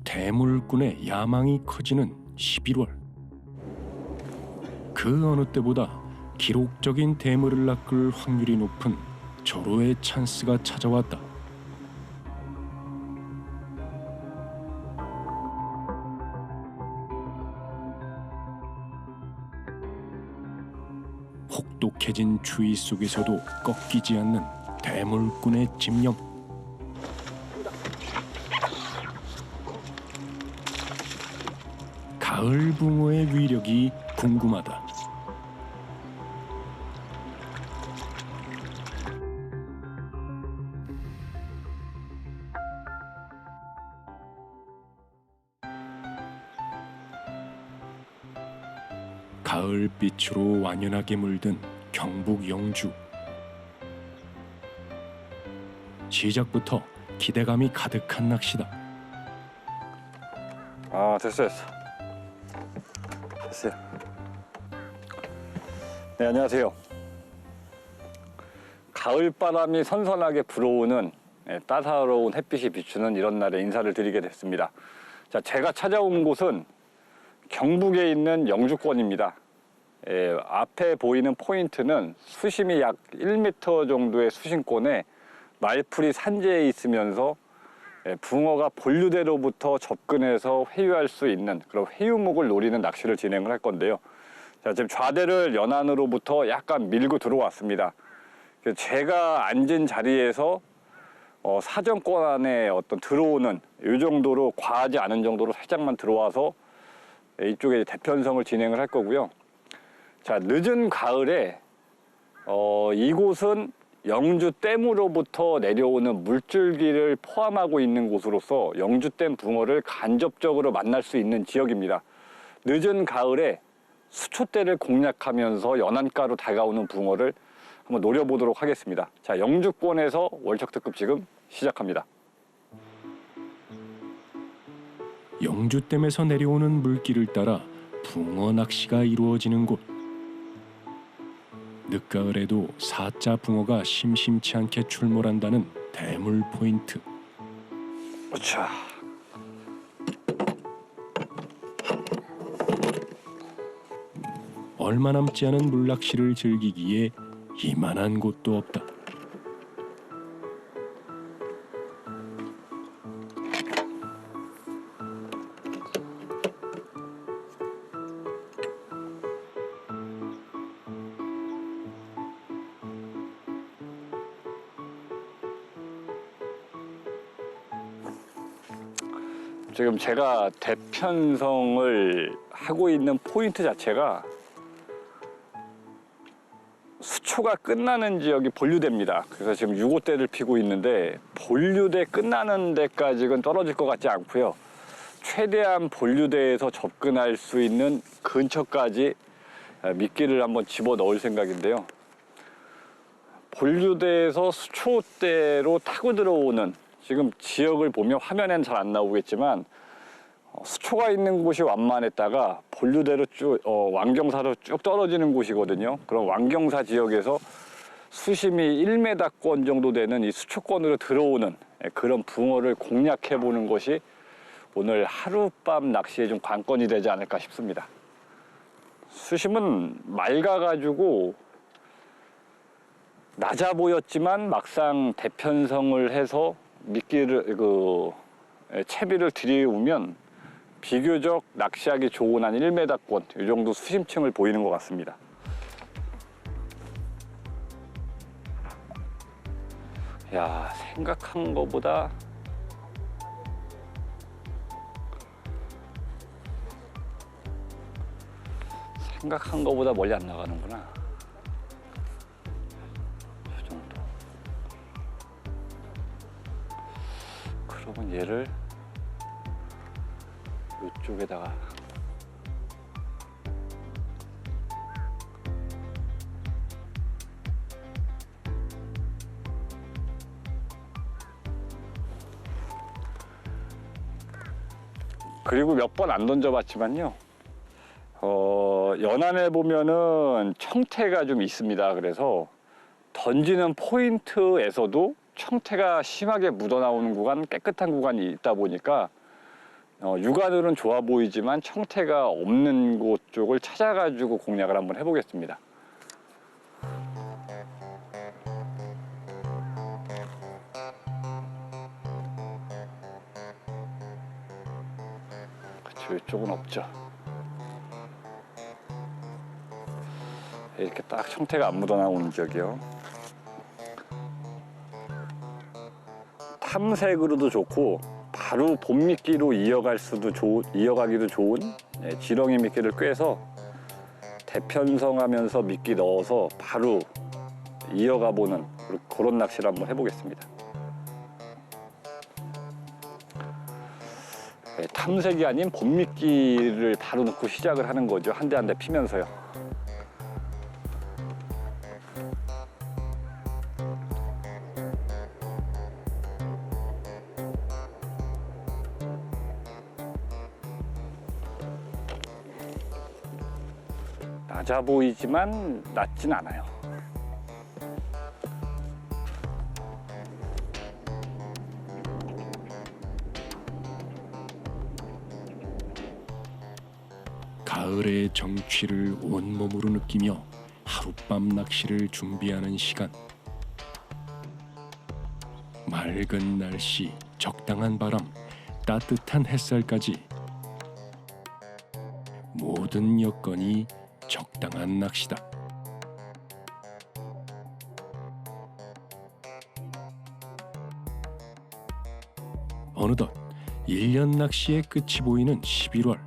대물꾼의 야망이 커지는 11월. 그 어느 때보다 기록적인 대물을 낚을 확률이 높은 절호의 찬스가 찾아왔다. 혹독해진 추위 속에서도 꺾이지 않는 대물꾼의 집념. 가을 붕어의 위력이 궁금하다. 가을빛으로 완연하게 물든 경북 영주. 시작부터 기대감이 가득한 낚시다. 됐어요. 네, 안녕하세요. 가을바람이 선선하게 불어오는 따사로운 햇빛이 비추는 이런 날에 인사를 드리게 됐습니다. 자, 제가 찾아온 곳은 경북에 있는 영주권입니다. 앞에 보이는 포인트는 수심이 약 1m 정도의 수심권에 말풀이 산재에 있으면서 붕어가 본류대로부터 접근해서 회유할 수 있는 그런 회유목을 노리는 낚시를 진행을 할 건데요. 자, 지금 좌대를 연안으로부터 약간 밀고 들어왔습니다. 제가 앉은 자리에서 사정권 안에 어떤 들어오는 이 정도로 과하지 않은 정도로 살짝만 들어와서 이쪽에 대편성을 진행을 할 거고요. 자, 늦은 가을에 이곳은 영주댐으로부터 내려오는 물줄기를 포함하고 있는 곳으로서 영주댐 붕어를 간접적으로 만날 수 있는 지역입니다. 늦은 가을에 수초대를 공략하면서 연안가로 다가오는 붕어를 한번 노려보도록 하겠습니다. 자, 영주권에서 월척특급 지금 시작합니다. 영주댐에서 내려오는 물길을 따라 붕어 낚시가 이루어지는 곳. 늦가을에도 사자 붕어가 심심치 않게 출몰한다는 대물 포인트. 자, 얼마 남지 않은 물낚시를 즐기기에 이만한 곳도 없다. 지금 제가 대편성을 하고 있는 포인트 자체가 수초가 끝나는 지역이 본류대입니다. 그래서 지금 6호대를 피고 있는데 본류대 끝나는 데까지는 떨어질 것 같지 않고요. 최대한 본류대에서 접근할 수 있는 근처까지 미끼를 한번 집어 넣을 생각인데요. 본류대에서 수초대로 타고 들어오는 지금 지역을 보면 화면엔 잘 안 나오겠지만 수초가 있는 곳이 완만했다가 본류대로 쭉 왕경사로 쭉 떨어지는 곳이거든요. 그럼 왕경사 지역에서 수심이 1m권 정도 되는 이 수초권으로 들어오는 그런 붕어를 공략해 보는 것이 오늘 하룻밤 낚시에 좀 관건이 되지 않을까 싶습니다. 수심은 맑아가지고 낮아 보였지만 막상 대편성을 해서 미끼를 채비를 들이우면 비교적 낚시하기 좋은 한 1m권 이 정도 수심층을 보이는 것 같습니다. 야, 생각한 것보다 멀리 안 나가는구나. 이 정도. 그러면 얘를 이쪽에다가 그리고 몇 번 안 던져봤지만요. 연안에 보면은 청태가 좀 있습니다. 그래서 던지는 포인트에서도 청태가 심하게 묻어나오는 구간, 깨끗한 구간이 있다 보니까 육안으로는 좋아 보이지만 청태가 없는 곳 쪽을 찾아가지고 공략을 한번 해보겠습니다. 그쵸, 이쪽은 없죠. 이렇게 딱 청태가 안 묻어나오는 지역이요. 탐색으로도 좋고 바로 봄미끼로 이어가기도 좋은 지렁이 미끼를 꿰서 대편성하면서 미끼 넣어서 바로 이어가 보는 그런 낚시를 한번 해보겠습니다. 탐색이 아닌 봄미끼를 바로 넣고 시작을 하는 거죠. 한 대 한 대 피면서요. 낮아 보이지만 낮진 않아요. 가을의 정취를 온몸으로 느끼며 하룻밤 낚시를 준비하는 시간. 맑은 날씨, 적당한 바람, 따뜻한 햇살까지 모든 여건이 적당한 낚시다. 어느덧 1년 낚시의 끝이 보이는 11월.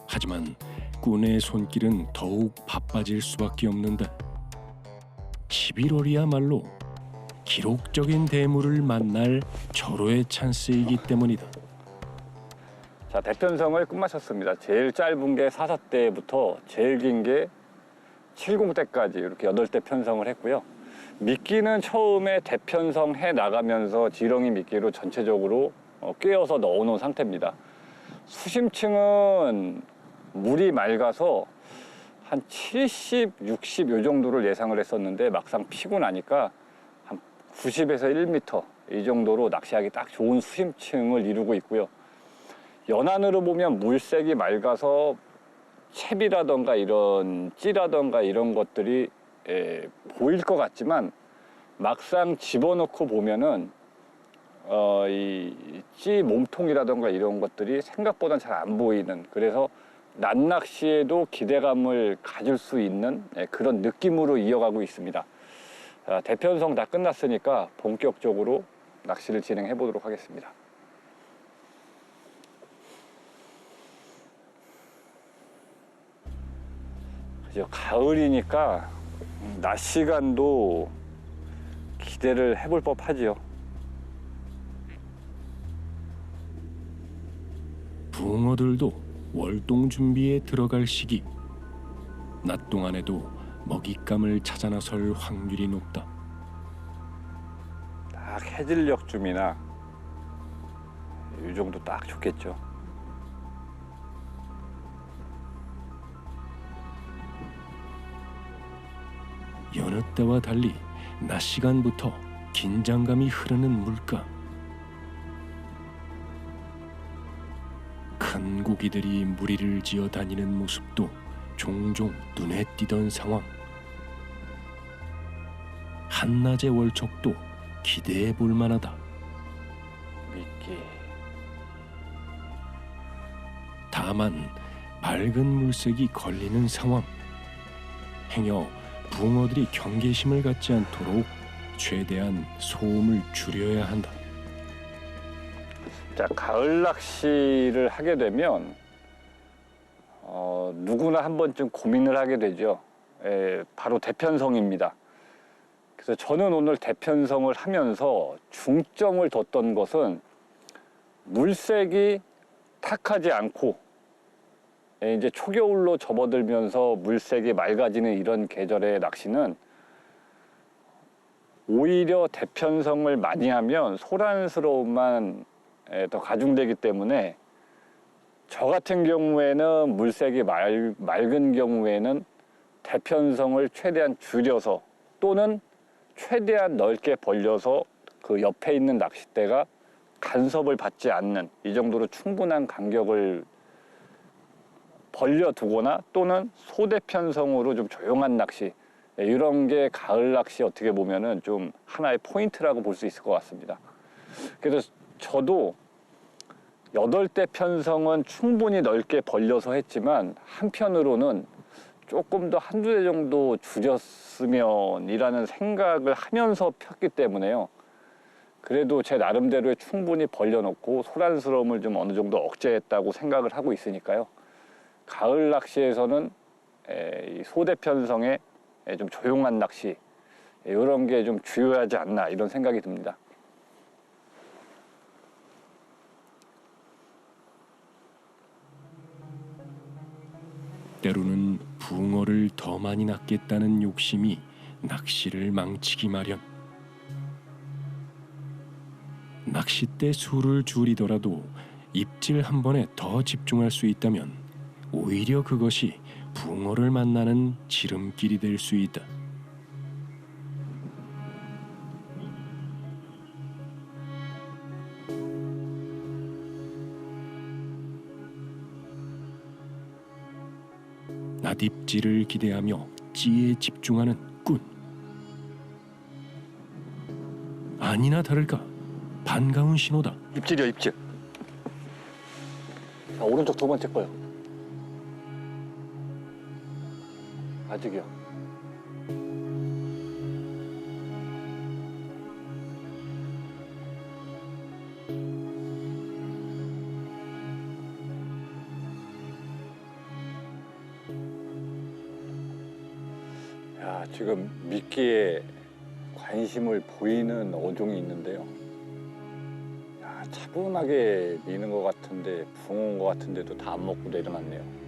하지만 꾼의 손길은 더욱 바빠질 수밖에 없는데 11월이야말로 기록적인 대물을 만날 절호의 찬스이기 때문이다. 자, 대편성을 끝마쳤습니다. 제일 짧은 게 44대부터 제일 긴 게 70대까지 이렇게 8대 편성을 했고요. 미끼는 처음에 대편성 해 나가면서 지렁이 미끼로 전체적으로 꿰어서 넣어놓은 상태입니다. 수심층은 물이 맑아서 한 70, 60 요 정도를 예상을 했었는데 막상 피고 나니까 한 90에서 1m 이 정도로 낚시하기 딱 좋은 수심층을 이루고 있고요. 연안으로 보면 물색이 맑아서 채비라던가 이런 찌라던가 이런 것들이 보일 것 같지만 막상 집어넣고 보면은 이 찌 몸통이라던가 이런 것들이 생각보다 잘 안 보이는, 그래서 낮낚시에도 기대감을 가질 수 있는 그런 느낌으로 이어가고 있습니다. 자, 대편성 다 끝났으니까 본격적으로 낚시를 진행해 보도록 하겠습니다. 그죠, 가을이니까 낮 시간도 기대를 해볼 법하지요. 붕어들도 월동 준비에 들어갈 시기. 낮 동안에도 먹잇감을 찾아 나설 확률이 높다. 딱 해질녘쯤이나 이 정도 딱 좋겠죠. 여느 때와 달리 낮 시간부터 긴장감이 흐르는 물가. 큰 고기들이 무리를 지어 다니는 모습도 종종 눈에 띄던 상황. 한낮의 월척도 기대해 볼 만하다. 미끼. 다만 맑은 물색이 걸리는 상황. 행여 붕어들이 경계심을 갖지 않도록 최대한 소음을 줄여야 한다. 자, 가을 낚시를 하게 되면 누구나 한 번쯤 고민을 하게 되죠. 바로 대편성입니다. 그래서 저는 오늘 대편성을 하면서 중점을 뒀던 것은 물색이 탁하지 않고 이제 초겨울로 접어들면서 물색이 맑아지는 이런 계절의 낚시는 오히려 대편성을 많이 하면 소란스러움만 더 가중되기 때문에 저 같은 경우에는 물색이 맑은 경우에는 대편성을 최대한 줄여서 또는 최대한 넓게 벌려서 그 옆에 있는 낚싯대가 간섭을 받지 않는 이 정도로 충분한 간격을 벌려두거나 또는 소대편성으로 좀 조용한 낚시, 이런 게 가을 낚시 어떻게 보면은 좀 하나의 포인트라고 볼 수 있을 것 같습니다. 그래서 저도 8대 편성은 충분히 넓게 벌려서 했지만 한편으로는 조금 더 한두 대 정도 줄였으면 이라는 생각을 하면서 폈기 때문에요. 그래도 제 나름대로의 충분히 벌려놓고 소란스러움을 좀 어느 정도 억제했다고 생각을 하고 있으니까요. 가을 낚시에서는 이 소대 편성에 좀 조용한 낚시, 이런 게 좀 주요하지 않나 이런 생각이 듭니다. 때로는 붕어를 더 많이 낚겠다는 욕심이 낚시를 망치기 마련. 낚싯대 수를 줄이더라도 입질 한 번에 더 집중할 수 있다면 오히려 그것이 붕어를 만나는 지름길이 될 수 있다. 낫입질을 기대하며 찌에 집중하는 꾼. 아니나 다를까 반가운 신호다. 입질이요, 입질. 자, 오른쪽 두 번째 거요. 아직이요. 야, 지금 미끼에 관심을 보이는 어종이 있는데요. 야, 차분하게 미는 것 같은데 붕어인 것 같은데도 다 안 먹고 내려놨네요.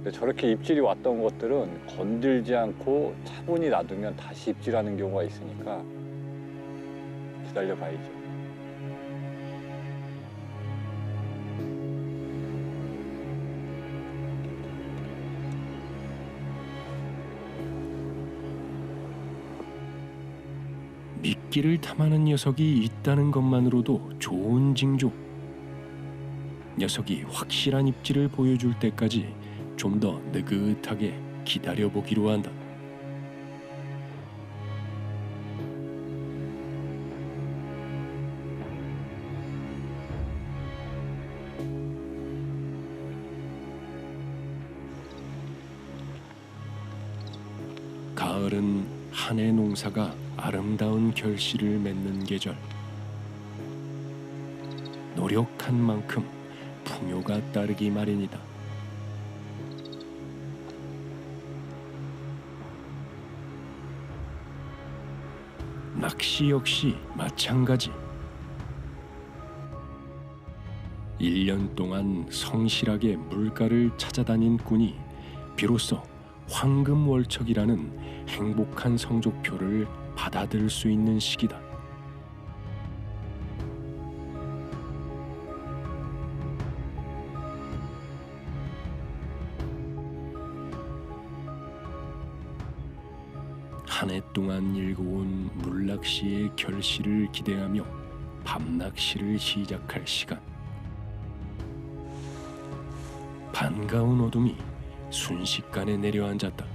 근데 저렇게 입질이 왔던 것들은 건들지 않고 차분히 놔두면 다시 입질하는 경우가 있으니까 기다려 봐야죠. 미끼를 탐하는 녀석이 있다는 것만으로도 좋은 징조. 녀석이 확실한 입질을 보여줄 때까지 좀 더 느긋하게 기다려보기로 한다. 가을은 한 해 농사가 아름다운 결실을 맺는 계절. 노력한 만큼 풍요가 따르기 마련이다. 낚시 역시 마찬가지. 1년 동안 성실하게 물가를 찾아다닌 꾼이 비로소 황금월척이라는 행복한 성적표를 받아들 수 있는 시기다. 한 해 동안 일궈온 물낚시의 결실을 기대하며 밤낚시를 시작할 시간. 반가운 어둠이 순식간에 내려앉았다.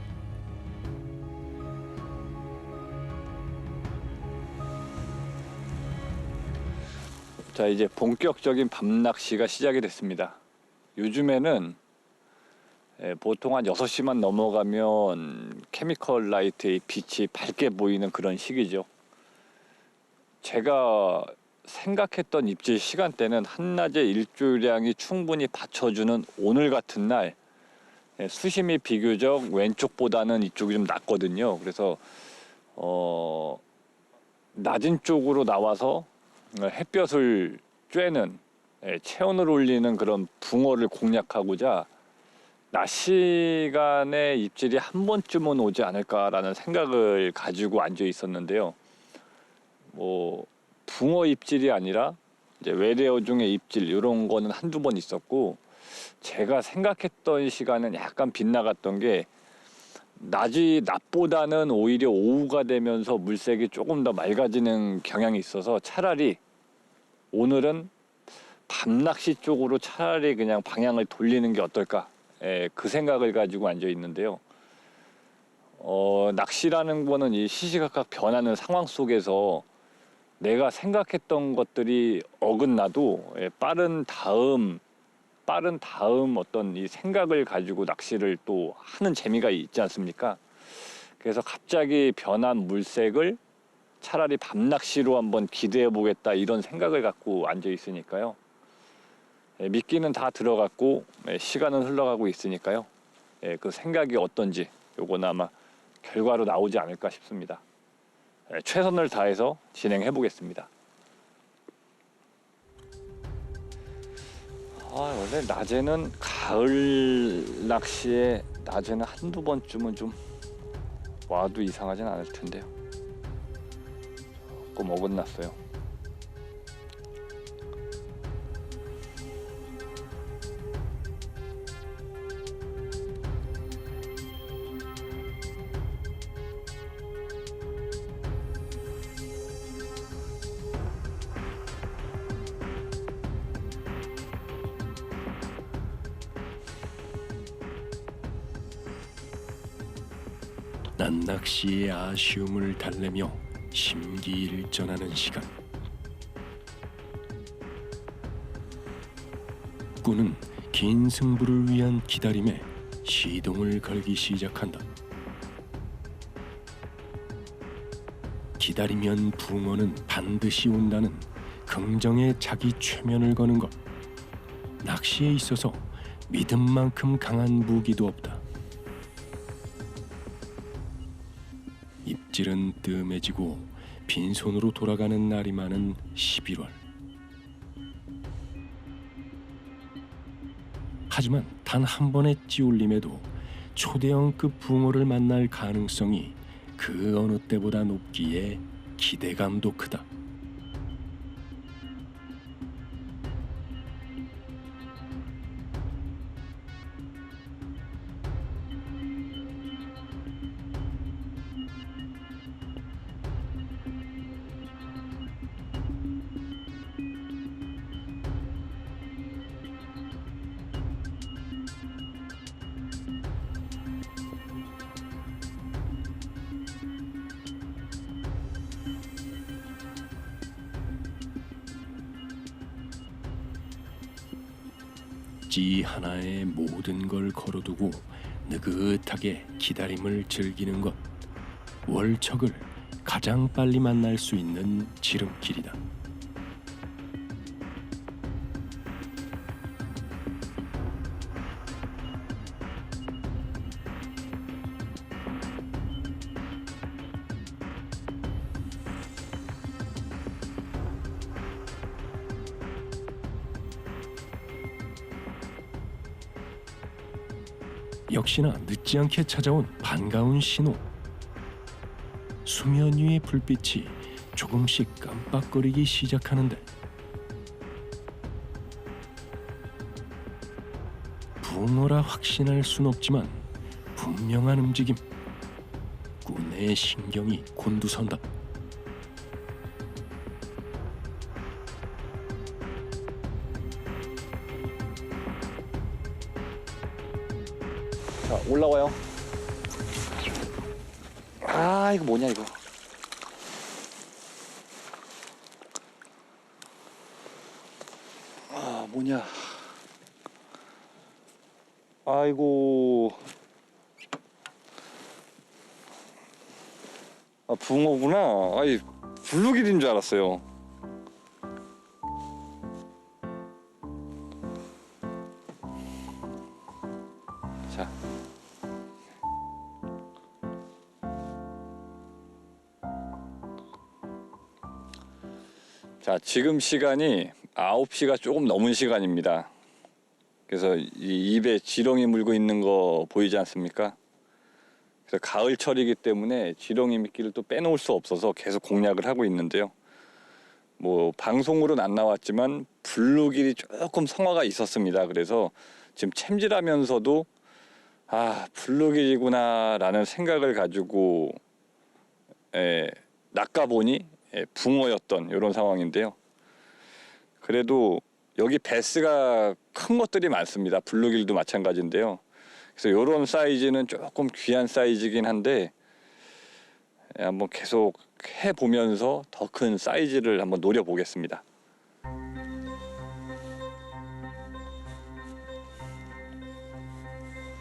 자, 이제 본격적인 밤낚시가 시작이 됐습니다. 요즘에는 보통 한 6시만 넘어가면 케미컬 라이트의 빛이 밝게 보이는 그런 시기죠. 제가 생각했던 입질 시간대는 한낮에 일조량이 충분히 받쳐주는 오늘 같은 날, 수심이 비교적 왼쪽보다는 이쪽이 좀 낮거든요. 그래서 낮은 쪽으로 나와서 햇볕을 쬐는, 체온을 올리는 그런 붕어를 공략하고자 낮 시간에 입질이 한 번쯤은 오지 않을까라는 생각을 가지고 앉아 있었는데요. 뭐 붕어 입질이 아니라 이제 외래어종의 입질 이런 거는 한두 번 있었고, 제가 생각했던 시간은 약간 빗나갔던 게 낮보다는 오히려 오후가 되면서 물색이 조금 더 맑아지는 경향이 있어서 차라리 오늘은 밤낚시 쪽으로 차라리 그냥 방향을 돌리는 게 어떨까, 그 생각을 가지고 앉아 있는데요. 낚시라는 거는 이 시시각각 변하는 상황 속에서 내가 생각했던 것들이 어긋나도 빠른 다음 어떤 이 생각을 가지고 낚시를 또 하는 재미가 있지 않습니까? 그래서 갑자기 변한 물색을 차라리 밤낚시로 한번 기대해 보겠다, 이런 생각을 갖고 앉아 있으니까요. 미끼는 다 들어갔고 시간은 흘러가고 있으니까요. 그 생각이 어떤지 요거는 아마 결과로 나오지 않을까 싶습니다. 최선을 다해서 진행해 보겠습니다. 원래 낮에는 가을 낚시에 낮에는 한두 번쯤은 좀 와도 이상하진 않을 텐데요. 조금 어긋났어요. 낱낚시의 아쉬움을 달래며 심기일전하는 시간. 꾸는 긴 승부를 위한 기다림에 시동을 걸기 시작한다. 기다리면 붕어는 반드시 온다는 긍정의 자기 최면을 거는 것. 낚시에 있어서 믿음만큼 강한 무기도 없다. 입질은 뜸해지고 빈손으로 돌아가는 날이 많은 11월. 하지만 단 한 번의 찌울림에도 초대형급 붕어를 만날 가능성이 그 어느 때보다 높기에 기대감도 크다. 찌 하나에 모든 걸 걸어두고 느긋하게 기다림을 즐기는 것. 월척을 가장 빨리 만날 수 있는 지름길이다. 역시나 늦지 않게 찾아온 반가운 신호. 수면 위의 불빛이 조금씩 깜빡거리기 시작하는데 붕어라 확신할 순 없지만 분명한 움직임. 꾸내의 신경이 곤두선다. 자, 올라와요. 이거 뭐냐 이거. 뭐냐. 아이고. 붕어구나. 블루길인 줄 알았어요. 자. 자, 지금 시간이 9시가 조금 넘은 시간입니다. 그래서 이 입에 지렁이 물고 있는 거 보이지 않습니까? 그래서 가을철이기 때문에 지렁이 미끼를 또 빼놓을 수 없어서 계속 공략을 하고 있는데요. 뭐 방송으로는 안 나왔지만 블루길이 조금 성화가 있었습니다. 그래서 지금 챔질하면서도 아, 블루길이구나라는 생각을 가지고 낚아보니 붕어였던 이런 상황인데요. 그래도 여기 베스가 큰 것들이 많습니다. 블루길도 마찬가지인데요. 그래서 이런 사이즈는 조금 귀한 사이즈긴 한데 한번 계속 해보면서 더 큰 사이즈를 한번 노려보겠습니다.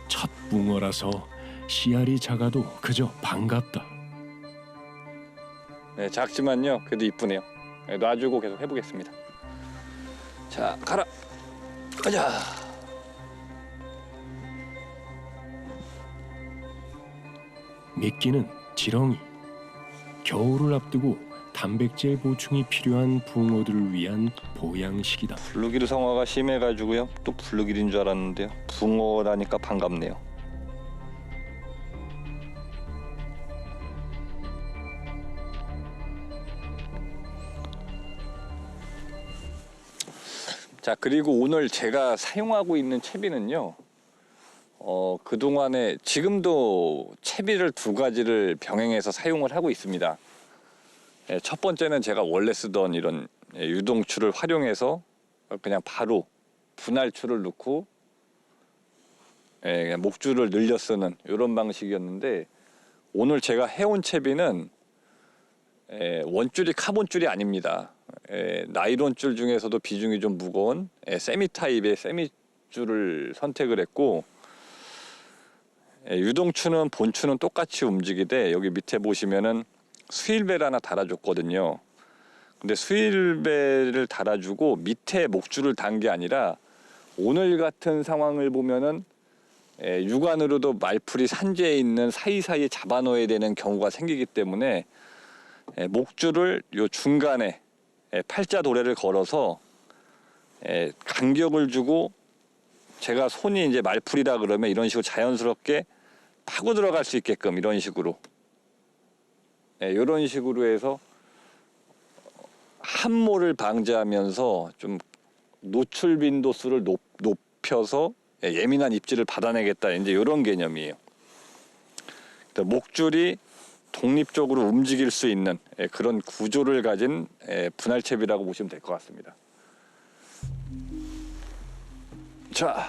첫 붕어라서 씨알이 작아도 그저 반갑다. 네, 작지만요 그래도 이쁘네요. 놔주고 계속 해보겠습니다. 자, 가라. 가자. 미끼는 지렁이. 겨울을 앞두고 단백질 보충이 필요한 붕어들을 위한 보양식이다. 블루길 성화가 심해가지고요 또 블루길인 줄 알았는데요 붕어라니까 반갑네요. 자, 그리고 오늘 제가 사용하고 있는 채비는요 그동안에 지금도 채비를 두 가지를 병행해서 사용을 하고 있습니다. 첫 번째는 제가 원래 쓰던 이런 유동추를 활용해서 그냥 바로 분할추를 넣고 그냥 목줄을 늘려 쓰는 이런 방식이었는데, 오늘 제가 해온 채비는 원줄이 카본줄이 아닙니다. 나이론줄 중에서도 비중이 좀 무거운 세미 타입의 세미줄을 선택을 했고, 유동추는 본추는 똑같이 움직이되 여기 밑에 보시면은 수일배를 하나 달아줬거든요. 근데 수일배를 달아주고 밑에 목줄을 단 게 아니라 오늘 같은 상황을 보면은 육안으로도 말풀이 산지에 있는 사이사이에 잡아 넣어야 되는 경우가 생기기 때문에 목줄을 요 중간에 팔자 도래를 걸어서 간격을 주고, 제가 손이 이제 말풀이라 그러면 이런 식으로 자연스럽게 파고 들어갈 수 있게끔 이런 식으로 이런 식으로 해서 함몰을 방지하면서 좀 노출 빈도수를 높여서 예민한 입질을 받아내겠다, 이제 이런 개념이에요. 목줄이 독립적으로 움직일 수 있는 그런 구조를 가진 분할채비라고 보시면 될 것 같습니다. 자,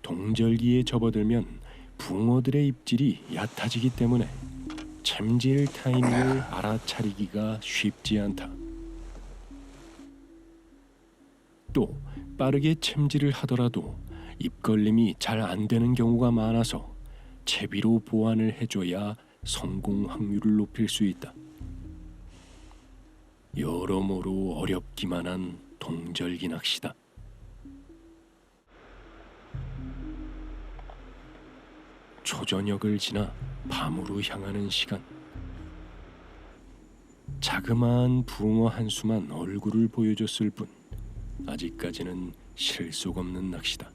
동절기에 접어들면 붕어들의 입질이 얕아지기 때문에 챔질 타이밍을 알아차리기가 쉽지 않다. 또 빠르게 챔질을 하더라도 입걸림이 잘 안 되는 경우가 많아서 채비로 보완을 해줘야 성공 확률을 높일 수 있다. 여러모로 어렵기만 한 동절기 낚시다. 초저녁을 지나 밤으로 향하는 시간. 자그마한 붕어 한 수만 얼굴을 보여줬을 뿐 아직까지는 실속 없는 낚시다.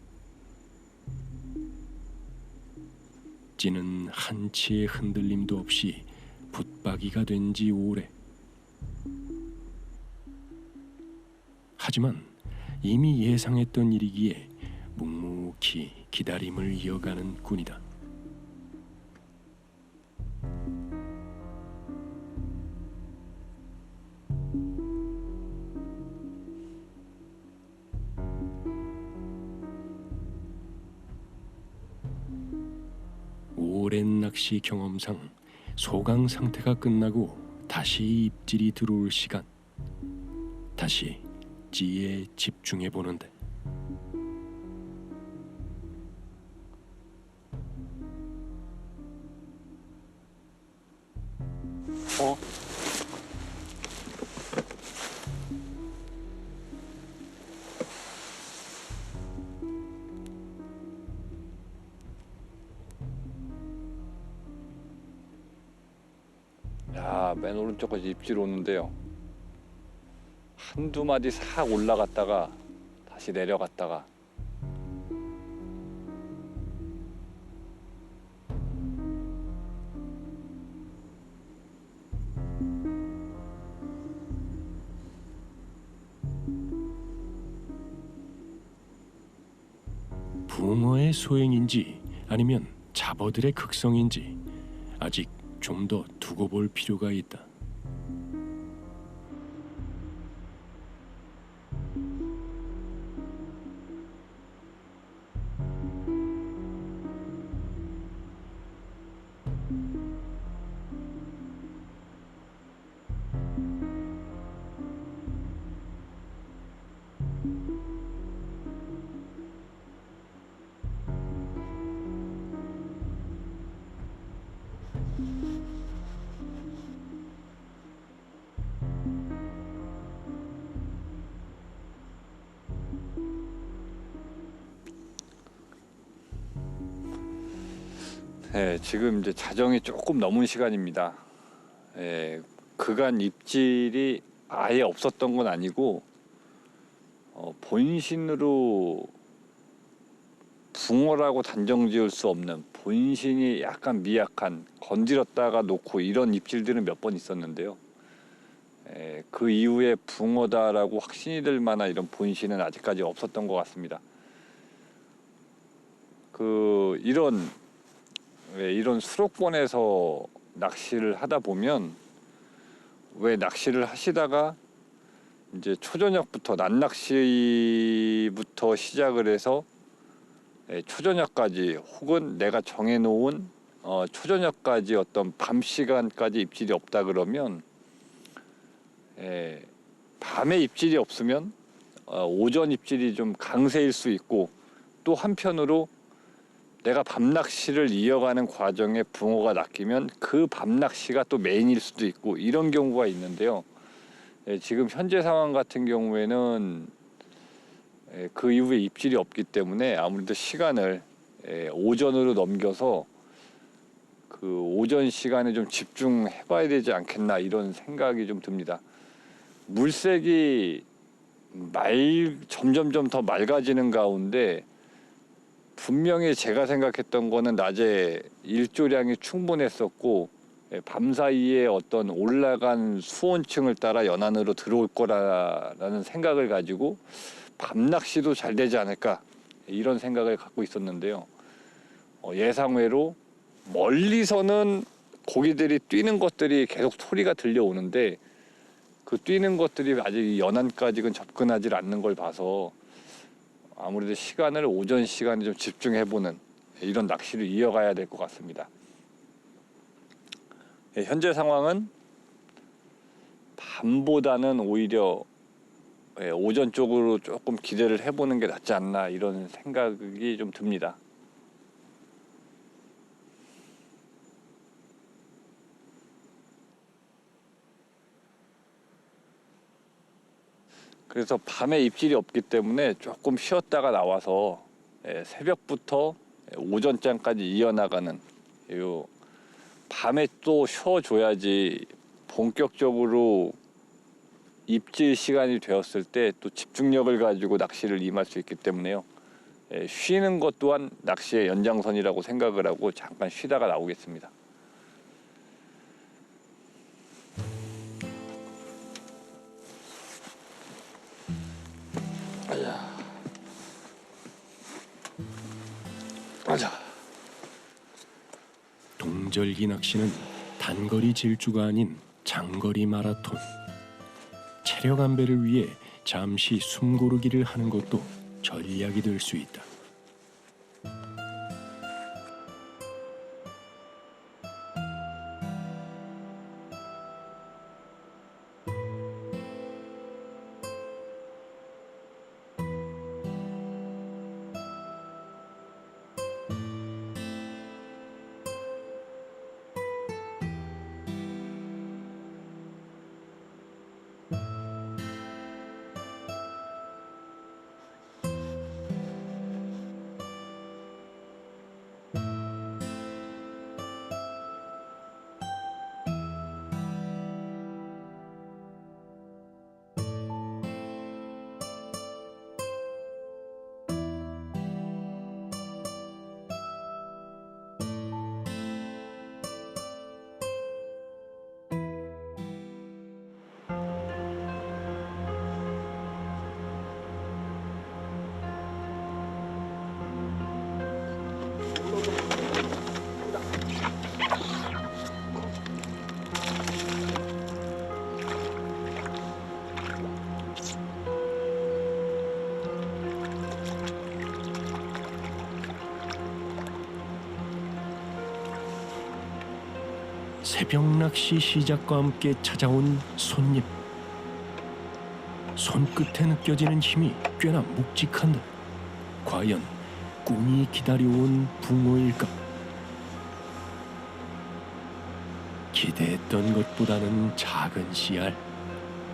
찌는 한치의 흔들림도 없이 붙박이가 된 지 오래. 하지만 이미 예상했던 일이기에 묵묵히 기다림을 이어가는 꾼이다. 오랜 낚시 경험상 소강 상태가 끝나고 다시 입질이 들어올 시간. 다시 찌에 집중해 보는데 야, 맨 오른쪽까지 입질 오는데요. 한두 마디 싹 올라갔다가 다시 내려갔다가. 소행인지 아니면 잡어들의 극성인지 아직 좀 더 두고 볼 필요가 있다. 네, 지금 이제 자정이 조금 넘은 시간입니다. 그간 입질이 아예 없었던 건 아니고 본신으로 붕어라고 단정 지을 수 없는 본신이 약간 미약한 건드렸다가 놓고 이런 입질들은 몇 번 있었는데요. 그 이후에 붕어다라고 확신이 들 만한 이런 본신은 아직까지 없었던 것 같습니다. 이런 수록권에서 낚시를 하다 보면 왜 낚시를 하시다가 이제 초저녁부터 낮낚시부터 시작을 해서 초저녁까지 혹은 내가 정해놓은 초저녁까지 어떤 밤 시간까지 입질이 없다 그러면 밤에 입질이 없으면 오전 입질이 좀 강세일 수 있고 또 한편으로 내가 밤낚시를 이어가는 과정에 붕어가 낚이면 그 밤낚시가 또 메인일 수도 있고 이런 경우가 있는데요. 지금 현재 상황 같은 경우에는 그 이후에 입질이 없기 때문에 아무래도 시간을 오전으로 넘겨서 그 오전 시간에 좀 집중해 봐야 되지 않겠나 이런 생각이 좀 듭니다. 물색이 점점점 더 맑아지는 가운데 분명히 제가 생각했던 거는 낮에 일조량이 충분했었고 밤 사이에 어떤 올라간 수온층을 따라 연안으로 들어올 거라는 생각을 가지고 밤낚시도 잘 되지 않을까 이런 생각을 갖고 있었는데요. 예상외로 멀리서는 고기들이 뛰는 것들이 계속 소리가 들려오는데 그 뛰는 것들이 아직 연안까지는 접근하지 않는 걸 봐서 아무래도 시간을 오전 시간에 좀 집중해보는 이런 낚시를 이어가야 될 것 같습니다. 현재 상황은 밤보다는 오히려 오전 쪽으로 조금 기대를 해보는 게 낫지 않나 이런 생각이 좀 듭니다. 그래서 밤에 입질이 없기 때문에 조금 쉬었다가 나와서 새벽부터 오전장까지 이어나가는 요 밤에 또 쉬어줘야지 본격적으로 입질 시간이 되었을 때 또 집중력을 가지고 낚시를 임할 수 있기 때문에요. 쉬는 것 또한 낚시의 연장선이라고 생각을 하고 잠깐 쉬다가 나오겠습니다. 가자. 동절기 낚시는 단거리 질주가 아닌 장거리 마라톤. 체력 안배를 위해 잠시 숨고르기를 하는 것도 전략이 될 수 있다. 새벽 낚시 시작과 함께 찾아온 손님. 손끝에 느껴지는 힘이 꽤나 묵직한데 과연 꾼이 기다려온 붕어일까? 기대했던 것보다는 작은 씨알.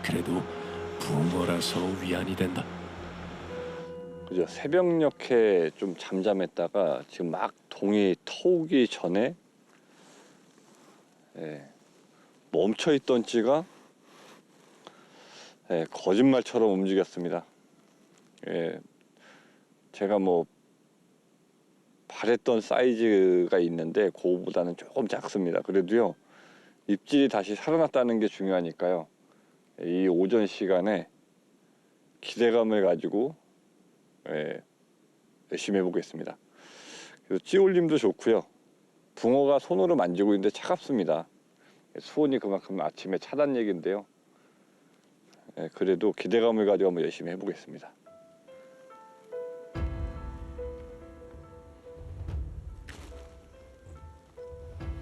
그래도 붕어라서 위안이 된다. 그죠. 새벽녘에 좀 잠잠했다가 지금 막 동이 터오기 전에 멈춰있던 찌가 거짓말처럼 움직였습니다. 제가 뭐 바랬던 사이즈가 있는데 그거보다는 조금 작습니다. 그래도요, 입질이 다시 살아났다는 게 중요하니까요. 이 오전 시간에 기대감을 가지고 열심히 해보겠습니다. 그래서 찌올림도 좋고요. 붕어가 손으로 만지고 있는데 차갑습니다. 수온이 그만큼 아침에 차단 얘기인데요. 그래도 기대감을 가지고 한번 열심히 해보겠습니다.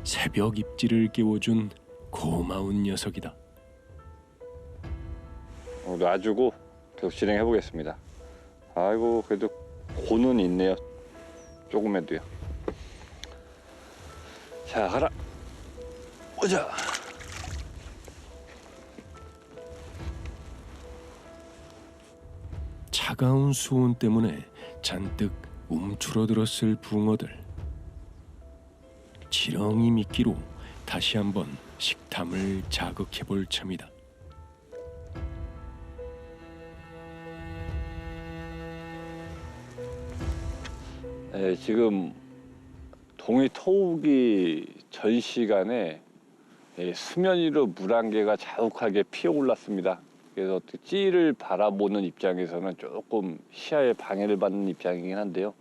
새벽 입질을 깨워준 고마운 녀석이다. 놔주고 계속 진행해 보겠습니다. 아이고, 그래도 고는 있네요. 조금에도요. 자, 가라. 오자. 차가운 수온 때문에 잔뜩 움츠러들었을 붕어들. 지렁이 미끼로 다시 한번 식탐을 자극해 볼 참이다. 지금 동이 터오기 전 시간에 수면 위로 물안개가 자욱하게 피어올랐습니다. 그래서 찌를 바라보는 입장에서는 조금 시야에 방해를 받는 입장이긴 한데요.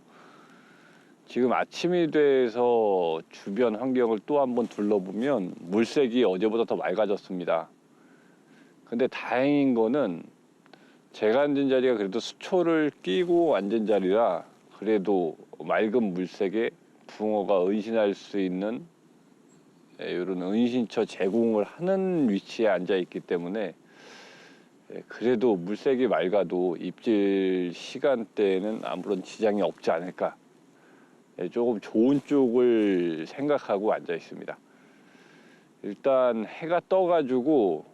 지금 아침이 돼서 주변 환경을 또 한번 둘러보면 물색이 어제보다 더 맑아졌습니다. 근데 다행인 거는 제가 앉은 자리가 그래도 수초를 끼고 앉은 자리라 그래도 맑은 물색에 붕어가 은신할 수 있는 이런 은신처 제공을 하는 위치에 앉아 있기 때문에 그래도 물색이 맑아도 입질 시간대에는 아무런 지장이 없지 않을까, 조금 좋은 쪽을 생각하고 앉아 있습니다. 일단 해가 떠가지고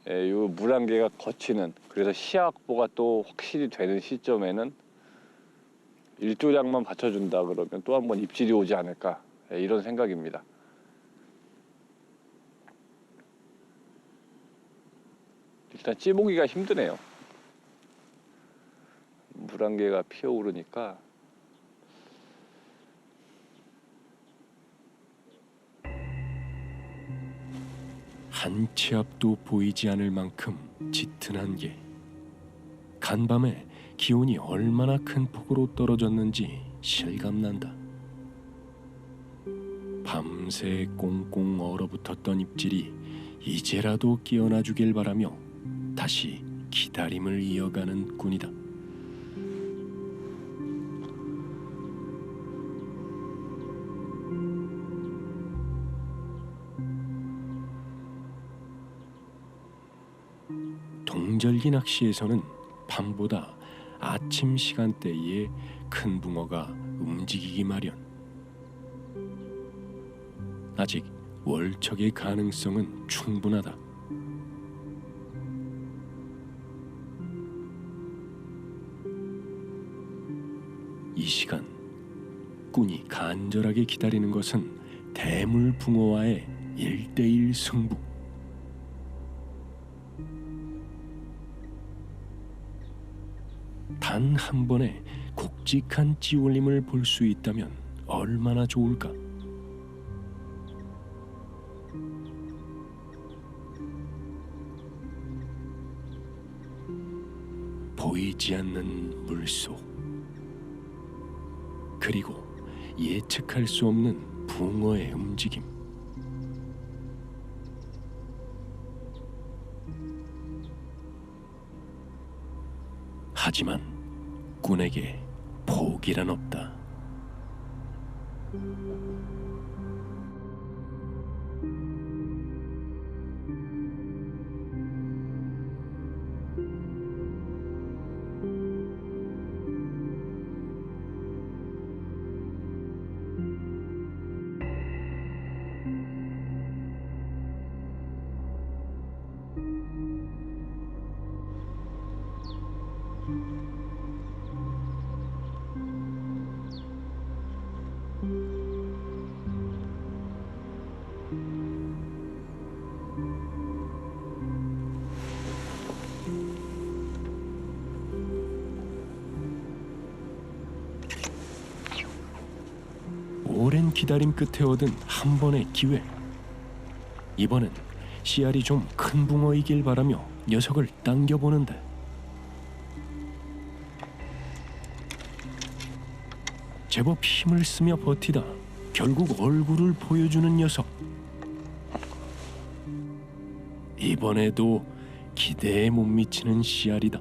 이 물안개가 걷히는, 그래서 시야 확보가 또 확실히 되는 시점에는 일조량만 받쳐준다 그러면 또 한 번 입질이 오지 않을까, 이런 생각입니다. 일단 찌보기가 힘드네요. 물안개가 피어오르니까. 한 치 앞도 보이지 않을 만큼 짙은 안개. 간밤에 기온이 얼마나 큰 폭으로 떨어졌는지 실감난다. 밤새 꽁꽁 얼어붙었던 입질이 이제라도 깨어나 주길 바라며 다시 기다림을 이어가는 꾼이다. 동절기 낚시에서는 밤보다 아침 시간대에 큰 붕어가 움직이기 마련. 아직 월척의 가능성은 충분하다. 이 시간 꾼이 간절하게 기다리는 것은 대물 붕어와의 1대1 승부. 단 한 번의 굵직한 찌올림을 볼 수 있다면 얼마나 좋을까. 보이지 않는 물속, 그리고 예측할 수 없는 붕어의 움직임. 하지만 꾼에게 포기란 없다. 오랜 기다림 끝에 얻은 한 번의 기회. 이번엔 씨알이 좀 큰 붕어이길 바라며 녀석을 당겨보는데 제법 힘을 쓰며 버티다 결국 얼굴을 보여주는 녀석. 이번에도 기대에 못 미치는 씨알이다.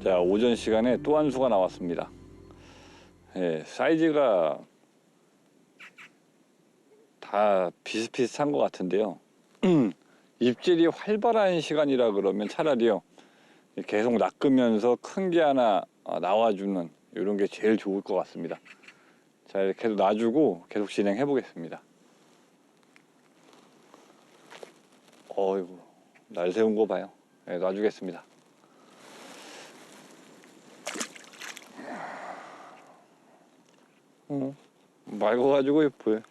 자, 오전 시간에 또 한 수가 나왔습니다. 예, 사이즈가 다 비슷비슷한 것 같은데요. 입질이 활발한 시간이라 그러면 차라리요 계속 낚으면서 큰 게 하나 나와주는 이런 게 제일 좋을 것 같습니다. 자, 이렇게 해서 놔주고 계속 진행해 보겠습니다. 어이구, 날 세운 거 봐요. 네, 놔주겠습니다. 맑아가지고 예뻐요.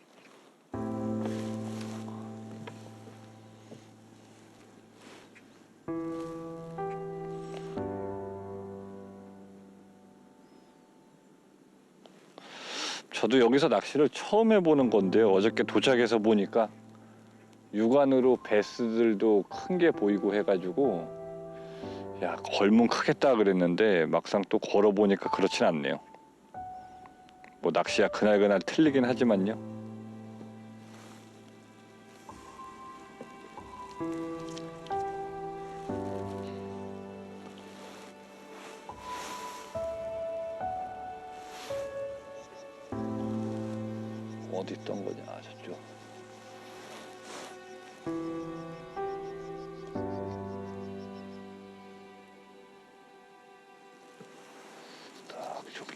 저도 여기서 낚시를 처음 해보는 건데요. 어저께 도착해서 보니까 육안으로 베스들도 큰 게 보이고 해가지고 야, 걸면 크겠다 그랬는데 막상 또 걸어보니까 그렇진 않네요. 뭐 낚시야 그날그날 틀리긴 하지만요. 어디 있던 거냐, 저쪽. 딱 저기.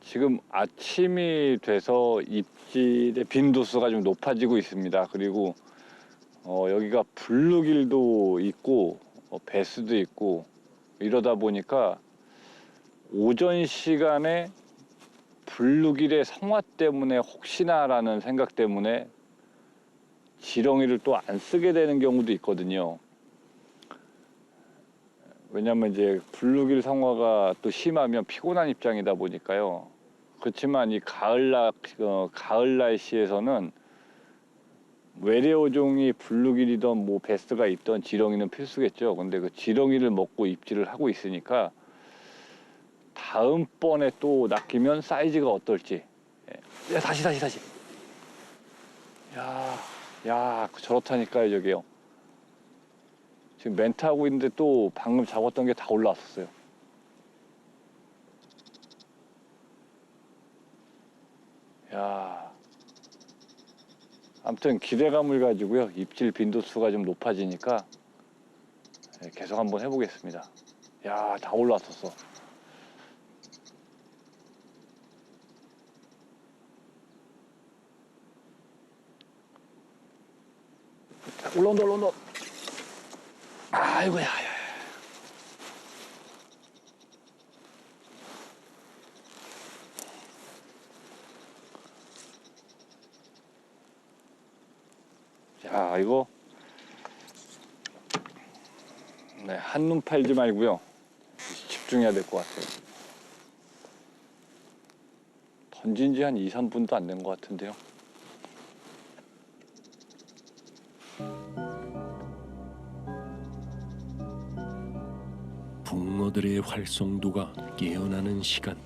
지금 아침이 돼서 입질의 빈도수가 좀 높아지고 있습니다. 그리고 여기가 블루길도 있고 배스도 있고 이러다 보니까 오전 시간에 블루길의 성화 때문에 혹시나라는 생각 때문에 지렁이를 또 안 쓰게 되는 경우도 있거든요. 왜냐면 이제 블루길 성화가 또 심하면 피곤한 입장이다 보니까요. 그렇지만 이 가을 날씨에서는 외래어종이 블루길이든 뭐 베스가 있던 지렁이는 필수겠죠. 근데 그 지렁이를 먹고 입질을 하고 있으니까 다음번에 또 낚이면 사이즈가 어떨지. 야, 다시. 야, 저렇다니까요, 저기요. 지금 멘트 하고 있는데 또 방금 잡았던 게 다 올라왔었어요. 야, 아무튼 기대감을 가지고요. 입질 빈도수가 좀 높아지니까 계속 한번 해보겠습니다. 야, 다 올라왔었어. 올라온다. 아이고야. 자, 이거 네, 한눈 팔지 말고요. 집중해야 될 것 같아요. 던진 지 한 2, 3분도 안 된 것 같은데요. 붕어들의 활성도가 깨어나는 시간.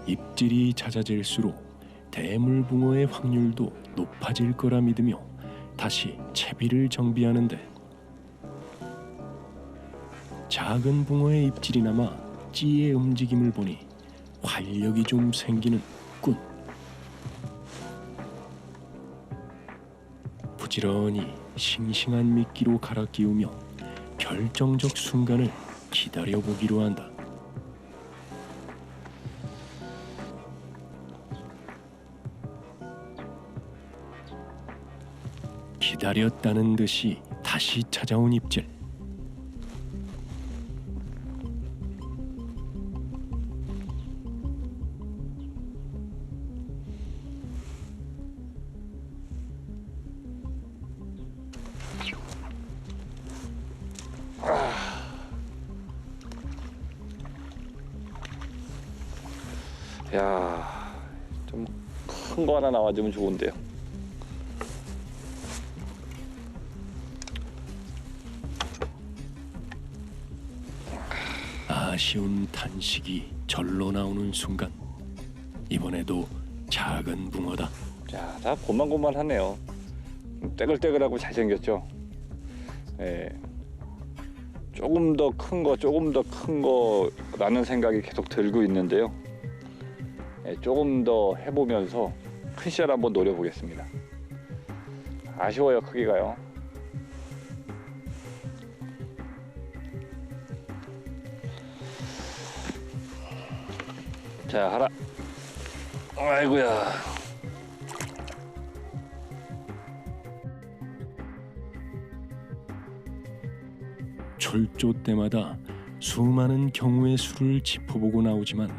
입질이 잦아질수록 대물붕어의 확률도 높아질 거라 믿으며 다시 채비를 정비하는데 작은 붕어의 입질이나마 찌의 움직임을 보니 활력이 좀 생기는 꾼. 부지런히 싱싱한 미끼로 갈아 끼우며 결정적 순간을 기다려보기로 한다. 기다렸다는 듯이 다시 찾아온 입질. 야, 좀 큰 거 하나 나와주면 좋은데요. 아쉬운 탄식이 절로 나오는 순간 이번에도 작은 붕어다. 자, 다 고만고만하네요. 떼글떼글하고 잘생겼죠. 예. 조금 더 큰 거, 조금 더 큰 거라는 생각이 계속 들고 있는데요. 예, 조금 더 해보면서 큰 씨알 한번 노려보겠습니다. 아쉬워요, 크기가요. 자, 하라. 아이고야. 출조 때마다 수많은 경우의 수를 짚어보고 나오지만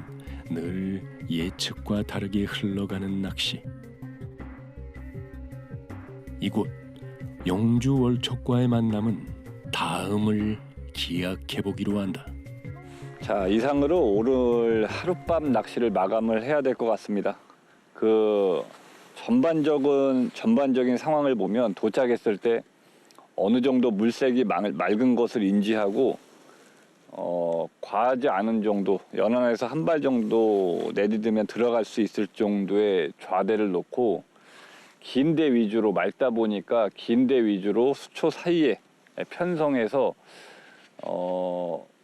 늘 예측과 다르게 흘러가는 낚시. 이곳 영주 월척과의 만남은 다음을 기약해보기로 한다. 자, 이상으로 오늘 하룻밤 낚시를 마감을 해야 될 것 같습니다. 그 전반적인 상황을 보면 도착했을 때 어느 정도 물색이 맑은 것을 인지하고 과하지 않은 정도, 연안에서 한 발 정도 내디디면 들어갈 수 있을 정도의 좌대를 놓고 긴 대 위주로, 맑다 보니까 긴 대 위주로 수초 사이에 편성해서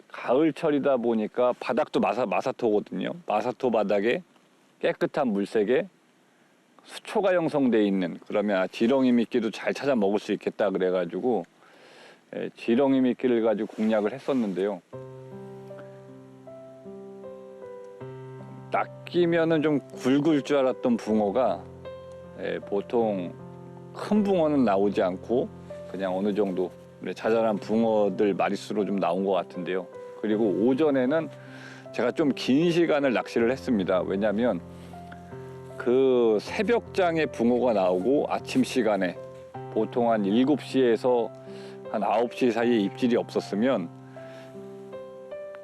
가을철이다 보니까 바닥도 마사토거든요. 마사토 바닥에 깨끗한 물색에 수초가 형성되어 있는, 그러면 지렁이 미끼도 잘 찾아 먹을 수 있겠다 그래가지고 지렁이 미끼를 가지고 공략을 했었는데요. 낚이면은 좀 굵을 줄 알았던 붕어가 보통 큰 붕어는 나오지 않고 그냥 어느 정도 자잘한 붕어들 마리수로 좀 나온 것 같은데요. 그리고 오전에는 제가 좀 긴 시간을 낚시를 했습니다. 왜냐하면 그 새벽장에 붕어가 나오고 아침 시간에 보통 한 7시에서 한 9시 사이에 입질이 없었으면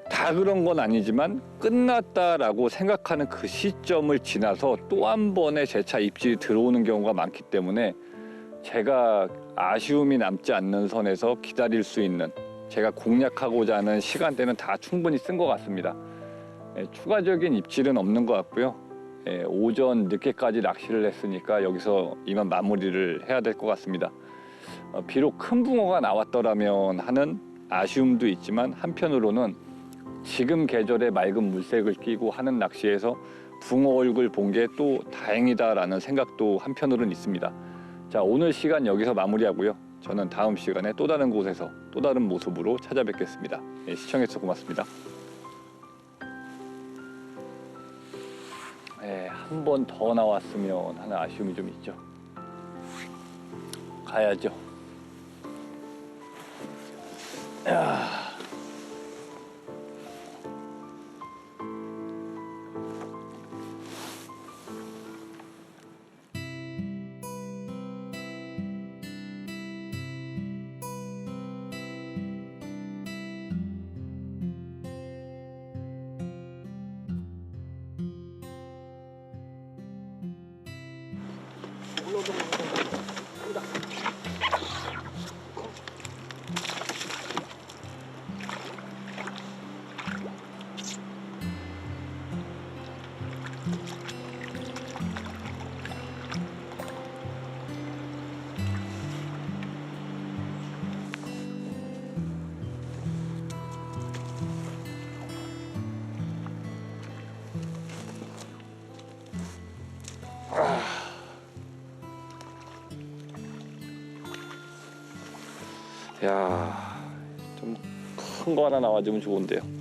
다 그런 건 아니지만 끝났다라고 생각하는 그 시점을 지나서 또 한 번의 재차 입질이 들어오는 경우가 많기 때문에 제가 아쉬움이 남지 않는 선에서 기다릴 수 있는, 제가 공략하고자 하는 시간대는 다 충분히 쓴 것 같습니다. 추가적인 입질은 없는 것 같고요. 오전 늦게까지 낚시를 했으니까 여기서 이만 마무리를 해야 될 것 같습니다. 비록 큰 붕어가 나왔더라면 하는 아쉬움도 있지만 한편으로는 지금 계절에 맑은 물색을 끼고 하는 낚시에서 붕어 얼굴 본 게 또 다행이다라는 생각도 한편으로는 있습니다. 자, 오늘 시간 여기서 마무리하고요. 저는 다음 시간에 또 다른 곳에서 또 다른 모습으로 찾아뵙겠습니다. 시청해주셔서 고맙습니다. 한 번 더 나왔으면 하는 아쉬움이 좀 있죠. 가야죠. 야. 야, 좀 큰 거 하나 나와주면 좋은데요.